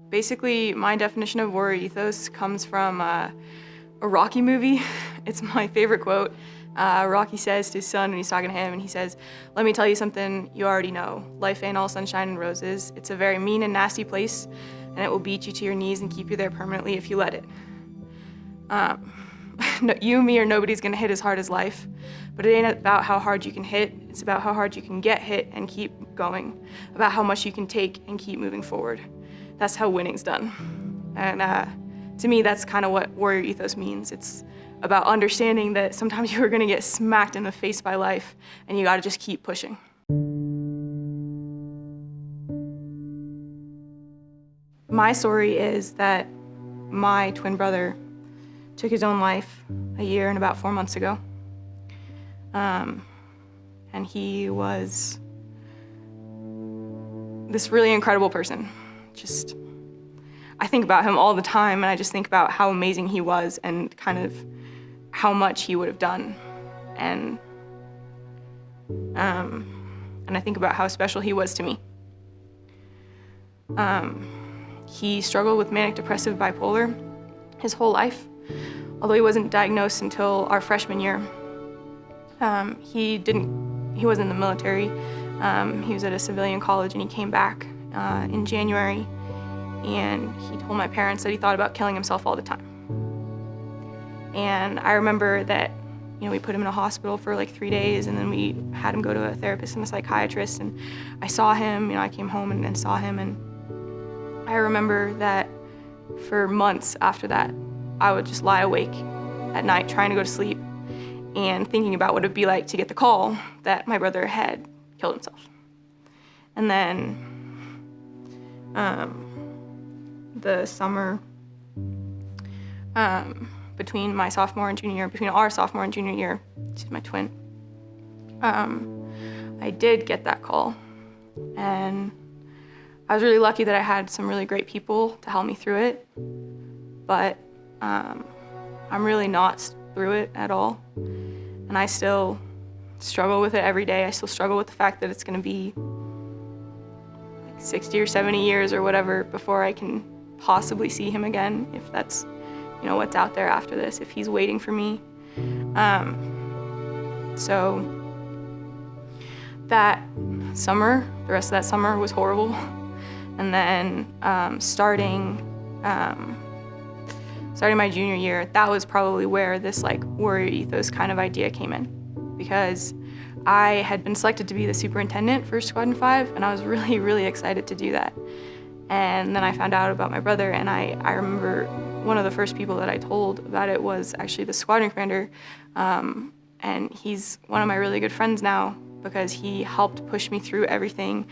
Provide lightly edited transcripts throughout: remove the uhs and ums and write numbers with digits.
Basically, my definition of warrior ethos comes from a Rocky movie. It's my favorite quote. Rocky says to his son when he's talking to him, and he says, "Let me tell you something you already know. Life ain't all sunshine and roses. It's a very mean and nasty place, and it will beat you to your knees and keep you there permanently if you let it." You, me, or nobody's gonna hit as hard as life, but it ain't about how hard you can hit. It's about how hard you can get hit and keep going, about how much you can take and keep moving forward. That's how winning's done. And to me, that's kind of what warrior ethos means. It's about understanding that sometimes you are gonna get smacked in the face by life, and you gotta just keep pushing. My story is that my twin brother took his own life a year and about 4 months ago. And he was this really incredible person. I think about him all the time, and I just think about how amazing he was and kind of how much he would have done. And I think about how special he was to me. He struggled with manic depressive bipolar his whole life, although he wasn't diagnosed until our freshman year. He was in the military. He was at a civilian college, and he came back in January, and he told my parents that he thought about killing himself all the time. And I remember that, we put him in a hospital for like 3 days, and then we had him go to a therapist and a psychiatrist, and I saw him, I came home and saw him, and I remember that for months after that, I would just lie awake at night trying to go to sleep and thinking about what it'd be like to get the call that my brother had killed himself. And then the summer between our sophomore and junior year, she's my twin, I did get that call. And I was really lucky that I had some really great people to help me through it, but I'm really not through it at all. And I still struggle with it every day. I still struggle with the fact that it's gonna be like 60 or 70 years or whatever before I can possibly see him again, if that's what's out there after this, if he's waiting for me. So that summer, the rest of that summer was horrible. And then starting my junior year, that was probably where this warrior ethos kind of idea came in, because I had been selected to be the superintendent for Squadron 5, and I was really, really excited to do that. And then I found out about my brother, and I remember one of the first people that I told about it was actually the squadron commander, and he's one of my really good friends now, because he helped push me through everything,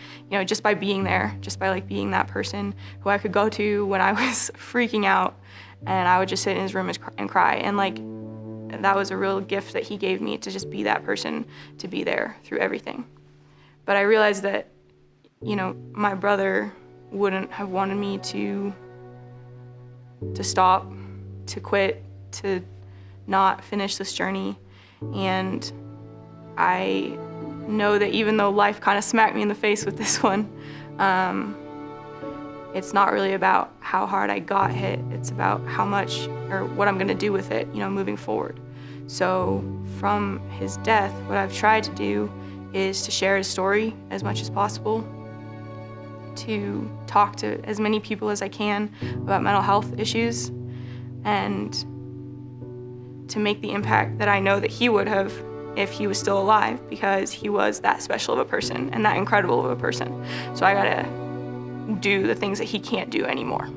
just by being there, just by being that person who I could go to when I was freaking out, and I would just sit in his room and cry. And that was a real gift that he gave me, to just be that person, to be there through everything. But I realized that, my brother wouldn't have wanted me to stop, to quit, to not finish this journey. And I know that even though life kind of smacked me in the face with this one, it's not really about how hard I got hit. It's about how much, or what I'm gonna do with it, moving forward. So from his death, what I've tried to do is to share his story as much as possible, to talk to as many people as I can about mental health issues, and to make the impact that I know that he would have if he was still alive, because he was that special of a person and that incredible of a person. So I gotta do the things that he can't do anymore.